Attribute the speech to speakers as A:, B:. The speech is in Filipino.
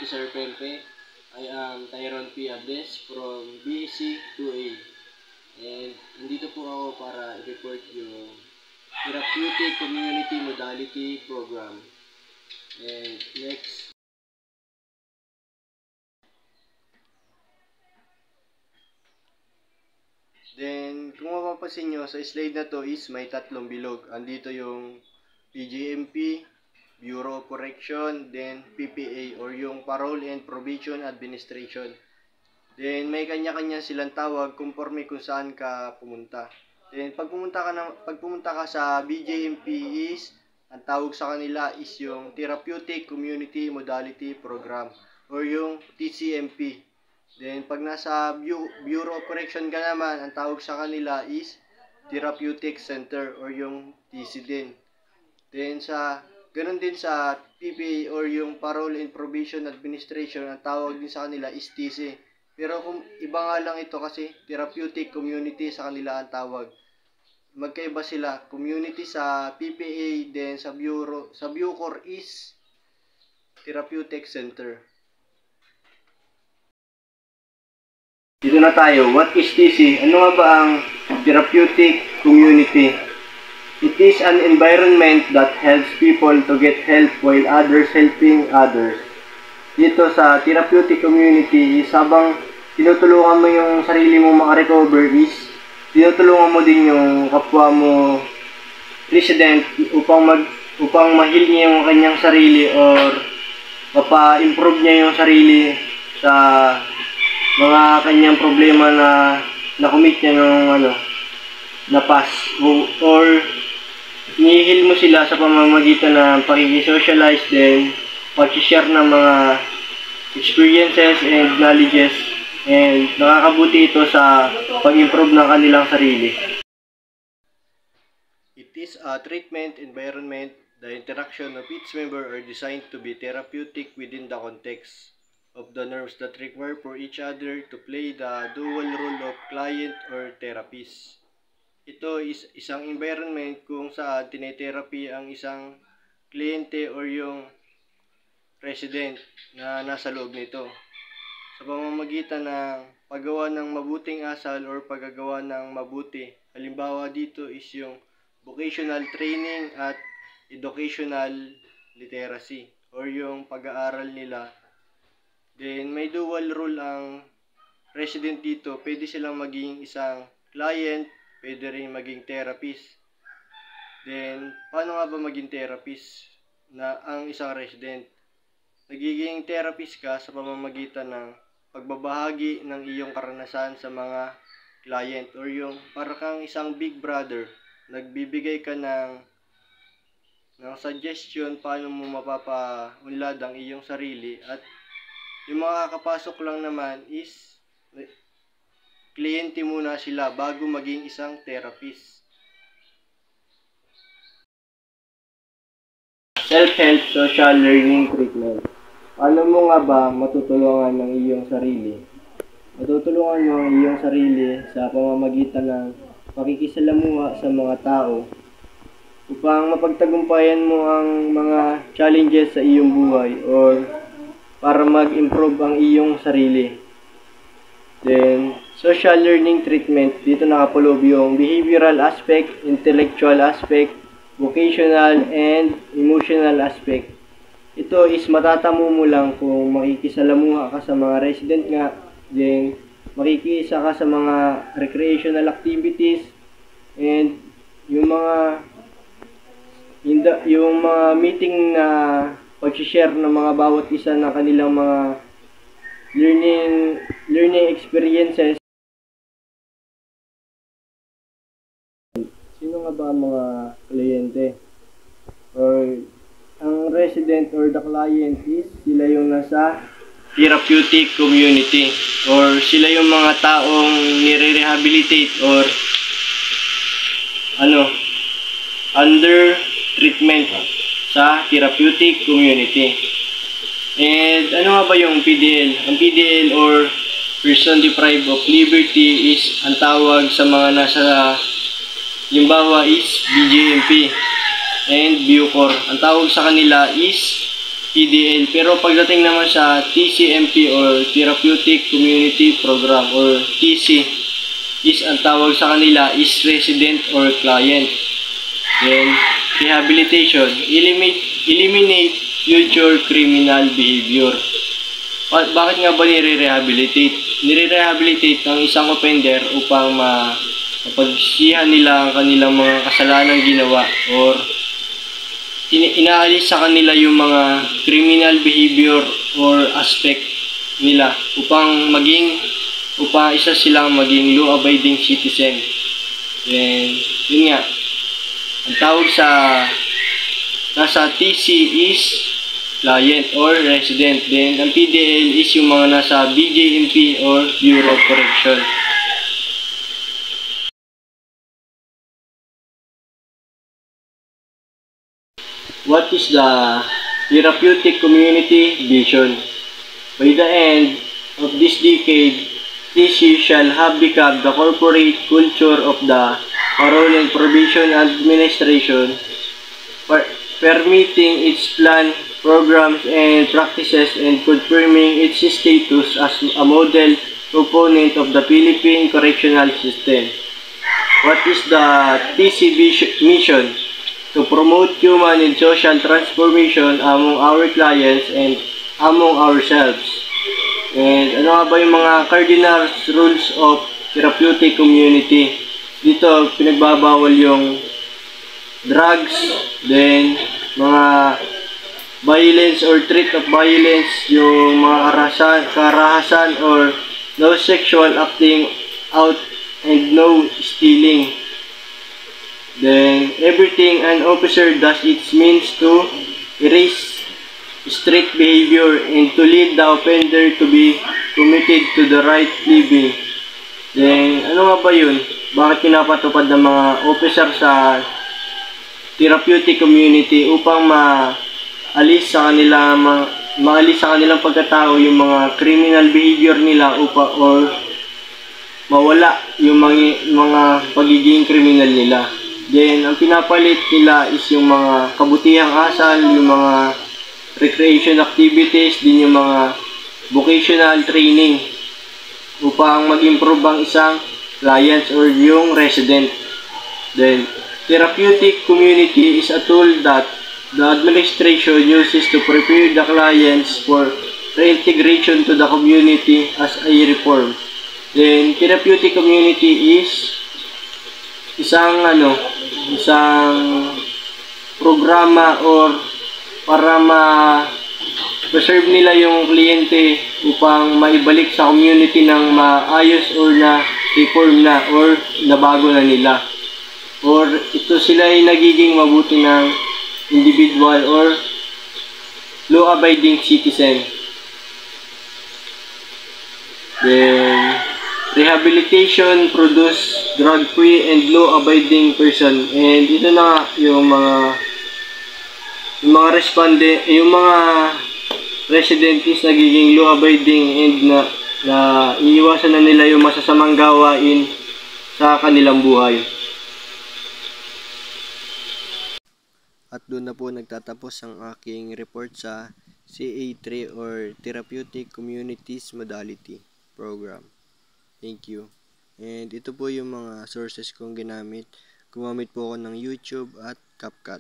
A: to Sir Pempe. I am Tyron P. Abdes from BC2A. And nandito po ako para i-report yung Therapeutic Community Modality Program. And next. Then, kung mapapansin nyo, sa slide na to is may tatlong bilog. Andito yung PGMP, Bureau of Correction, then PPA or yung Parole and Probation Administration. Then may kanya-kanya silang tawag conforme kung saan ka pumunta. Then pag pumunta ka sa BJMP is ang tawag sa kanila is yung Therapeutic Community Modality Program or yung TCMP. Then pag nasa Bureau of Correction ka naman, ang tawag sa kanila is Therapeutic Center or yung TC din. Then ganun din sa PPA or yung Parole and Probation Administration, ang tawag din sa kanila is TC. Pero kung iba nga lang ito kasi Therapeutic Community sa kanila ang tawag. Magkaiba sila. Community sa PPA, then sa Bucor is Therapeutic Center. Dito na tayo. What is TC? Ano nga ba ang Therapeutic Community? It is an environment that helps people to get help while others helping others. Dito sa therapeutic community is habang tinutulungan mo yung sarili mo makarecover is tinutulungan mo din yung kapwa mo resident upang ma-heal niya yung kanyang sarili or mapa-improve niya yung sarili sa mga kanyang problema na na-commit niya ng na past or ni-heal mo sila sa pamamagitan ng pakikisocialize din, pag-share ng mga experiences and knowledges, and nakakabuti ito sa pag-improve ng kanilang sarili. It is a treatment environment. The interaction of each member are designed to be therapeutic within the context of the norms that require for each other to play the dual role of client or therapist. Ito is isang environment kung saan tinetherapy ang isang kliyente or yung resident na nasa loob nito sa pamamagitan ng paggawa ng mabuting asal or paggagawa ng mabuti. Halimbawa dito is yung vocational training at educational literacy or yung pag-aaral nila. Then may dual role ang resident dito. Pwede silang maging isang client, pwede rin maging therapist. Then, paano nga ba maging therapist na ang isang resident? Nagiging therapist ka sa pamamagitan ng pagbabahagi ng iyong karanasan sa mga client or yung para kang isang big brother. Nagbibigay ka ng suggestion paano mo mapapaunlad ang iyong sarili at yung mga kakapasok lang naman is kliyente muna sila bago maging isang therapist. Self-help social learning treatment. Paano mo nga ba matutulungan ng iyong sarili? Matutulungan mo ang iyong sarili sa pamamagitan ng pakikisalamuha sa mga tao upang mapagtagumpayan mo ang mga challenges sa iyong buhay or para mag-improve ang iyong sarili. Then, social learning treatment, dito nakapulob yung behavioral aspect, intellectual aspect, vocational, and emotional aspect. Ito is matatamo mo lang kung makikisalamuha ka sa mga resident nga, then makikisa ka sa mga recreational activities, and yung mga meeting na pag-share ng mga bawat isa ng kanilang mga learning experiences. Sino nga ba ang mga kliyente? Or ang resident or the client is sila yung nasa therapeutic community or sila yung mga taong nire-rehabilitate or under treatment sa therapeutic community. And ano nga ba yung PDL? Ang PDL or Person Deprived of Liberty is ang tawag sa mga nasa Limbawa is BJMP and Bucor. Ang tawag sa kanila is PDL. Pero pagdating naman sa TCMP or Therapeutic Community Program or TC is ang tawag sa kanila is resident or client. Then, rehabilitation, eliminate future criminal behavior. Bakit nga ba nire-rehabilitate? Nire-rehabilitate ng isang offender upang mapagsihan nila ang kanilang mga kasalanang ginawa or inaalis sa kanila yung mga criminal behavior or aspect nila upang isa silang maging law-abiding citizen. Then, yun nga, ang tawag sa nasa TC is client or resident. Then, ang PDL is yung mga nasa BJMP or Bureau of Correction. What is the therapeutic community vision? By the end of this decade, TC shall have become the corporate culture of the Parole and Probation Administration, permitting its plan, programs, and practices and confirming its status as a model component of the Philippine correctional system. What is the TC mission? To promote human and social transformation among our clients and among ourselves. And ano nga ba yung mga cardinal rules of therapeutic community? Dito, pinagbabawal yung drugs, then mga violence or threat of violence, yung mga karahasan or no sexual acting out and no stealing. Then, everything an officer does it means to erase street behavior and to lead the offender to be committed to the right living. Then, ano nga ba yun? Bakit pinapatupad ng mga officer sa therapeutic community upang maalis sa kanilang pagkatao yung mga criminal behavior nila or mawala yung mga pagiging criminal nila. Then, ang pinapalit nila is yung mga kabutihang asal, yung mga recreation activities, din yung mga vocational training upang mag-improve ang isang client or yung resident. Then, therapeutic community is a tool that the administration uses to prepare the clients for reintegration to the community as a reform. Then, therapeutic community is isang programa or para ma-preserve nila yung kliyente upang maibalik sa community ng maayos or na reform na or nabago na nila. Or ito sila ay nagiging mabuti ng individual or law-abiding citizen. Then, rehabilitation produce drug-free and law-abiding person. And ito na yung mga resident is nagiging law-abiding and na iiwasan na nila yung masasamang gawain sa kanilang buhay. At doon na po nagtatapos ang aking report sa CA3 or Therapeutic Communities Modality Program. Thank you. And ito po yung mga sources kong ginamit. Gumamit po ako ng YouTube at CapCut.